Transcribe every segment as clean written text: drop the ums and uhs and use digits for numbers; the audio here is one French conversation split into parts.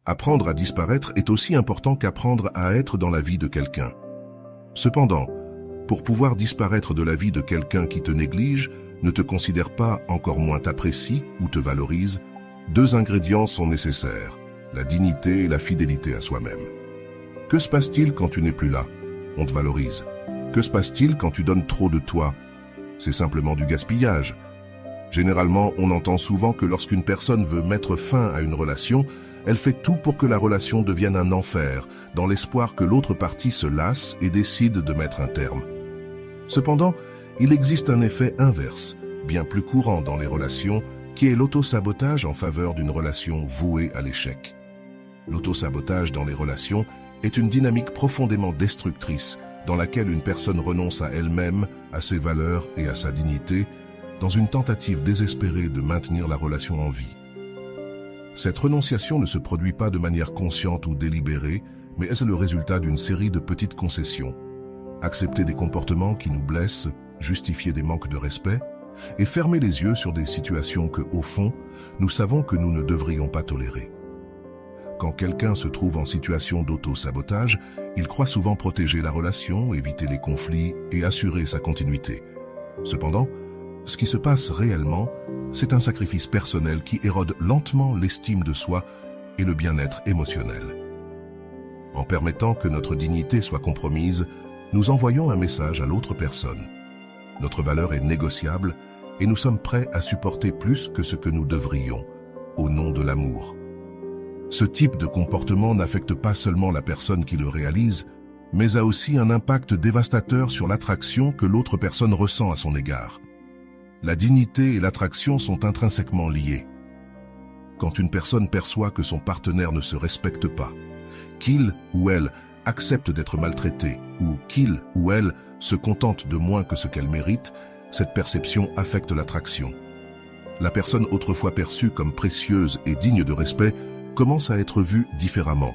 Apprendre à disparaître est aussi important qu'apprendre à être dans la vie de quelqu'un. Cependant, pour pouvoir disparaître de la vie de quelqu'un qui te néglige, ne te considère pas, encore moins t'apprécie ou te valorise, deux ingrédients sont nécessaires, la dignité et la fidélité à soi-même. Que se passe-t-il quand tu n'es plus là? On te valorise. Que se passe-t-il quand tu donnes trop de toi? C'est simplement du gaspillage. Généralement, on entend souvent que lorsqu'une personne veut mettre fin à une relation, elle fait tout pour que la relation devienne un enfer, dans l'espoir que l'autre partie se lasse et décide de mettre un terme. Cependant, il existe un effet inverse, bien plus courant dans les relations, qui est l'auto-sabotage en faveur d'une relation vouée à l'échec. L'auto-sabotage dans les relations est une dynamique profondément destructrice dans laquelle une personne renonce à elle-même, à ses valeurs et à sa dignité, dans une tentative désespérée de maintenir la relation en vie. Cette renonciation ne se produit pas de manière consciente ou délibérée, mais est le résultat d'une série de petites concessions. Accepter des comportements qui nous blessent, justifier des manques de respect, et fermer les yeux sur des situations que, au fond, nous savons que nous ne devrions pas tolérer. Quand quelqu'un se trouve en situation d'auto-sabotage, il croit souvent protéger la relation, éviter les conflits et assurer sa continuité. Cependant, ce qui se passe réellement, c'est un sacrifice personnel qui érode lentement l'estime de soi et le bien-être émotionnel. En permettant que notre dignité soit compromise, nous envoyons un message à l'autre personne. Notre valeur est négociable et nous sommes prêts à supporter plus que ce que nous devrions, au nom de l'amour. Ce type de comportement n'affecte pas seulement la personne qui le réalise, mais a aussi un impact dévastateur sur l'attraction que l'autre personne ressent à son égard. La dignité et l'attraction sont intrinsèquement liées. Quand une personne perçoit que son partenaire ne se respecte pas, qu'il ou elle accepte d'être maltraité ou qu'il ou elle se contente de moins que ce qu'elle mérite, cette perception affecte l'attraction. La personne autrefois perçue comme précieuse et digne de respect commence à être vue différemment,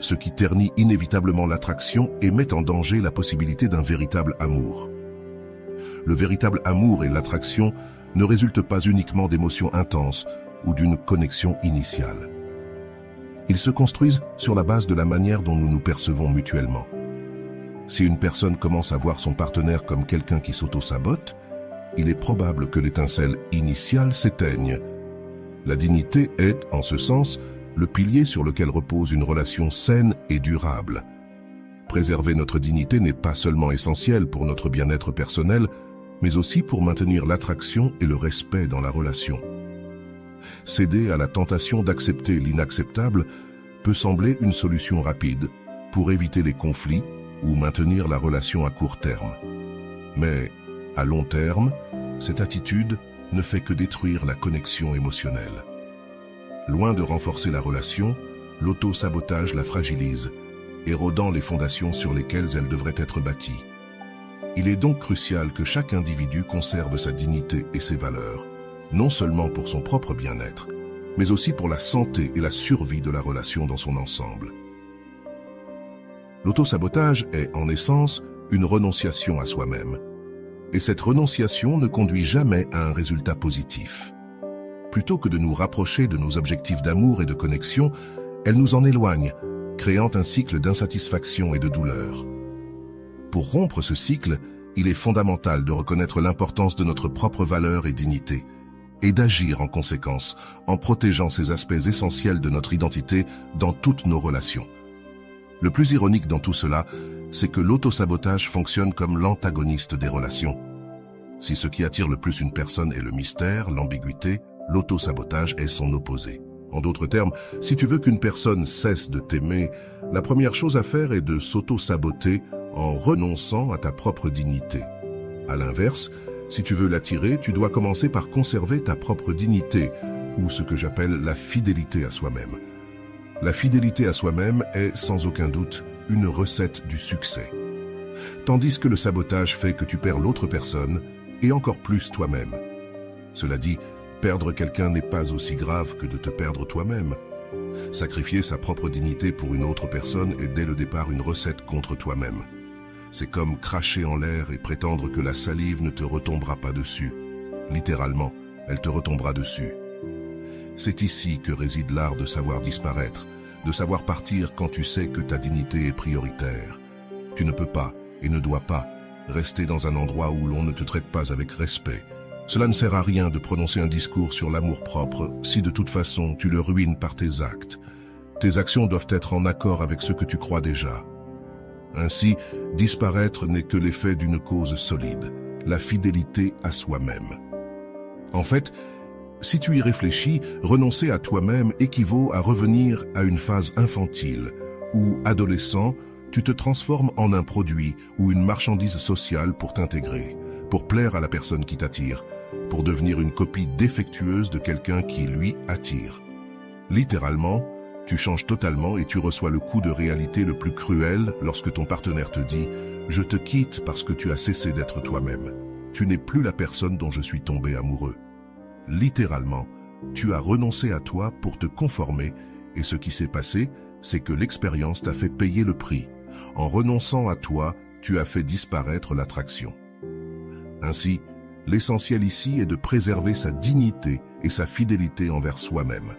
ce qui ternit inévitablement l'attraction et met en danger la possibilité d'un véritable amour. Le véritable amour et l'attraction ne résultent pas uniquement d'émotions intenses ou d'une connexion initiale. Ils se construisent sur la base de la manière dont nous nous percevons mutuellement. Si une personne commence à voir son partenaire comme quelqu'un qui s'auto-sabote, il est probable que l'étincelle initiale s'éteigne. La dignité est, en ce sens, le pilier sur lequel repose une relation saine et durable. Préserver notre dignité n'est pas seulement essentiel pour notre bien-être personnel, mais aussi pour maintenir l'attraction et le respect dans la relation. Céder à la tentation d'accepter l'inacceptable peut sembler une solution rapide pour éviter les conflits ou maintenir la relation à court terme. Mais, à long terme, cette attitude ne fait que détruire la connexion émotionnelle. Loin de renforcer la relation, l'auto-sabotage la fragilise, érodant les fondations sur lesquelles elle devrait être bâtie. Il est donc crucial que chaque individu conserve sa dignité et ses valeurs, non seulement pour son propre bien-être, mais aussi pour la santé et la survie de la relation dans son ensemble. L'auto-sabotage est, en essence, une renonciation à soi-même. Et cette renonciation ne conduit jamais à un résultat positif. Plutôt que de nous rapprocher de nos objectifs d'amour et de connexion, elle nous en éloigne, créant un cycle d'insatisfaction et de douleur. Pour rompre ce cycle, il est fondamental de reconnaître l'importance de notre propre valeur et dignité, et d'agir en conséquence, en protégeant ces aspects essentiels de notre identité dans toutes nos relations. Le plus ironique dans tout cela, c'est que l'autosabotage fonctionne comme l'antagoniste des relations. Si ce qui attire le plus une personne est le mystère, l'ambiguïté, l'autosabotage est son opposé. En d'autres termes, si tu veux qu'une personne cesse de t'aimer, la première chose à faire est de s'auto-saboter en renonçant à ta propre dignité. À l'inverse, si tu veux l'attirer, tu dois commencer par conserver ta propre dignité, ou ce que j'appelle la fidélité à soi-même. La fidélité à soi-même est, sans aucun doute, une recette du succès. Tandis que le sabotage fait que tu perds l'autre personne, et encore plus toi-même. Cela dit, perdre quelqu'un n'est pas aussi grave que de te perdre toi-même. Sacrifier sa propre dignité pour une autre personne est dès le départ une recette contre toi-même. C'est comme cracher en l'air et prétendre que la salive ne te retombera pas dessus. Littéralement, elle te retombera dessus. C'est ici que réside l'art de savoir disparaître, de savoir partir quand tu sais que ta dignité est prioritaire. Tu ne peux pas et ne dois pas rester dans un endroit où l'on ne te traite pas avec respect. Cela ne sert à rien de prononcer un discours sur l'amour-propre si de toute façon tu le ruines par tes actes. Tes actions doivent être en accord avec ce que tu crois déjà. Ainsi, disparaître n'est que l'effet d'une cause solide, la fidélité à soi-même. En fait, si tu y réfléchis, renoncer à toi-même équivaut à revenir à une phase infantile, où, adolescent, tu te transformes en un produit ou une marchandise sociale pour t'intégrer, pour plaire à la personne qui t'attire, pour devenir une copie défectueuse de quelqu'un qui, lui, attire. Littéralement, tu changes totalement et tu reçois le coup de réalité le plus cruel lorsque ton partenaire te dit « Je te quitte parce que tu as cessé d'être toi-même. Tu n'es plus la personne dont je suis tombé amoureux. » Littéralement, tu as renoncé à toi pour te conformer et ce qui s'est passé, c'est que l'expérience t'a fait payer le prix. En renonçant à toi, tu as fait disparaître l'attraction. Ainsi, l'essentiel ici est de préserver sa dignité et sa fidélité envers soi-même.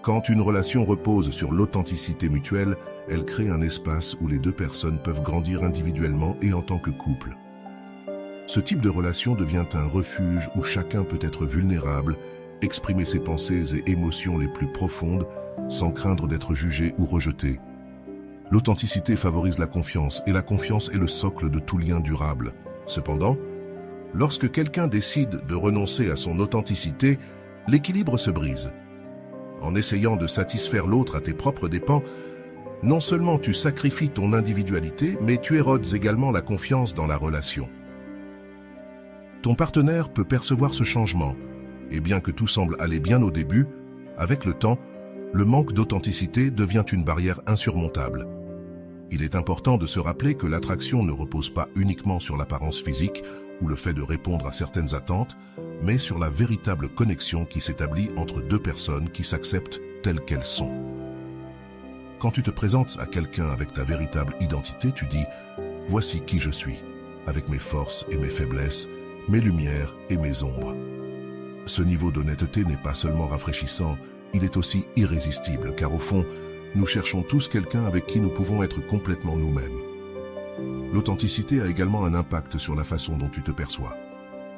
Quand une relation repose sur l'authenticité mutuelle, elle crée un espace où les deux personnes peuvent grandir individuellement et en tant que couple. Ce type de relation devient un refuge où chacun peut être vulnérable, exprimer ses pensées et émotions les plus profondes sans craindre d'être jugé ou rejeté. L'authenticité favorise la confiance et la confiance est le socle de tout lien durable. Cependant, lorsque quelqu'un décide de renoncer à son authenticité, l'équilibre se brise. En essayant de satisfaire l'autre à tes propres dépens, non seulement tu sacrifies ton individualité, mais tu érodes également la confiance dans la relation. Ton partenaire peut percevoir ce changement, et bien que tout semble aller bien au début, avec le temps, le manque d'authenticité devient une barrière insurmontable. Il est important de se rappeler que l'attraction ne repose pas uniquement sur l'apparence physique ou le fait de répondre à certaines attentes, mais sur la véritable connexion qui s'établit entre deux personnes qui s'acceptent telles qu'elles sont. Quand tu te présentes à quelqu'un avec ta véritable identité, tu dis « Voici qui je suis, avec mes forces et mes faiblesses, mes lumières et mes ombres. » Ce niveau d'honnêteté n'est pas seulement rafraîchissant, il est aussi irrésistible, car au fond, nous cherchons tous quelqu'un avec qui nous pouvons être complètement nous-mêmes. L'authenticité a également un impact sur la façon dont tu te perçois.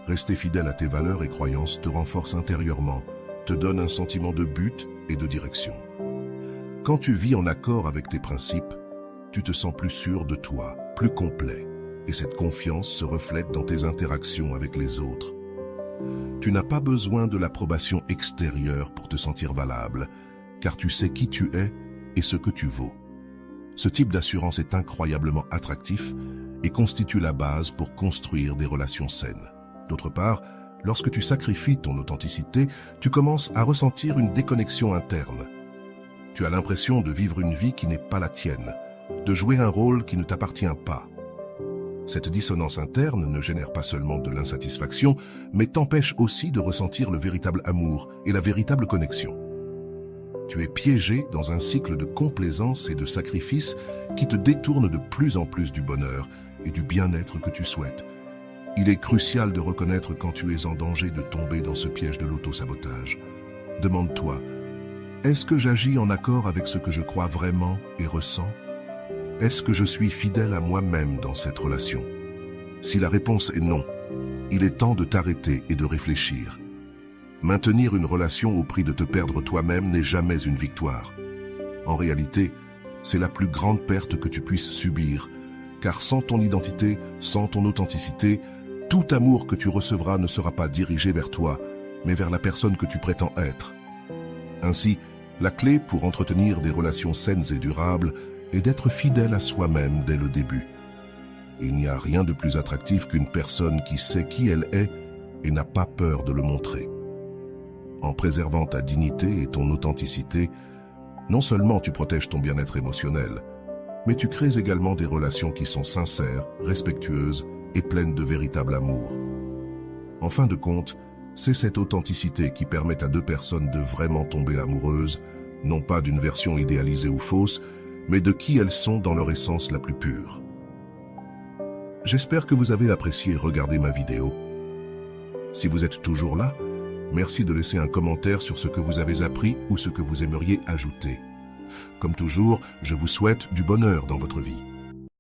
Rester fidèle à tes valeurs et croyances te renforce intérieurement, te donne un sentiment de but et de direction. Quand tu vis en accord avec tes principes, tu te sens plus sûr de toi, plus complet, et cette confiance se reflète dans tes interactions avec les autres. Tu n'as pas besoin de l'approbation extérieure pour te sentir valable, car tu sais qui tu es et ce que tu vaux. Ce type d'assurance est incroyablement attractif et constitue la base pour construire des relations saines. D'autre part, lorsque tu sacrifies ton authenticité, tu commences à ressentir une déconnexion interne. Tu as l'impression de vivre une vie qui n'est pas la tienne, de jouer un rôle qui ne t'appartient pas. Cette dissonance interne ne génère pas seulement de l'insatisfaction, mais t'empêche aussi de ressentir le véritable amour et la véritable connexion. Tu es piégé dans un cycle de complaisance et de sacrifice qui te détourne de plus en plus du bonheur et du bien-être que tu souhaites. Il est crucial de reconnaître quand tu es en danger de tomber dans ce piège de l'auto-sabotage. Demande-toi, est-ce que j'agis en accord avec ce que je crois vraiment et ressens ? Est-ce que je suis fidèle à moi-même dans cette relation ? Si la réponse est non, il est temps de t'arrêter et de réfléchir. Maintenir une relation au prix de te perdre toi-même n'est jamais une victoire. En réalité, c'est la plus grande perte que tu puisses subir, car sans ton identité, sans ton authenticité, tout amour que tu recevras ne sera pas dirigé vers toi, mais vers la personne que tu prétends être. Ainsi, la clé pour entretenir des relations saines et durables est d'être fidèle à soi-même dès le début. Il n'y a rien de plus attractif qu'une personne qui sait qui elle est et n'a pas peur de le montrer. En préservant ta dignité et ton authenticité, non seulement tu protèges ton bien-être émotionnel, mais tu crées également des relations qui sont sincères, respectueuses et pleines de véritable amour. En fin de compte, c'est cette authenticité qui permet à deux personnes de vraiment tomber amoureuses, non pas d'une version idéalisée ou fausse, mais de qui elles sont dans leur essence la plus pure. J'espère que vous avez apprécié regarder ma vidéo. Si vous êtes toujours là, merci de laisser un commentaire sur ce que vous avez appris ou ce que vous aimeriez ajouter. Comme toujours, je vous souhaite du bonheur dans votre vie.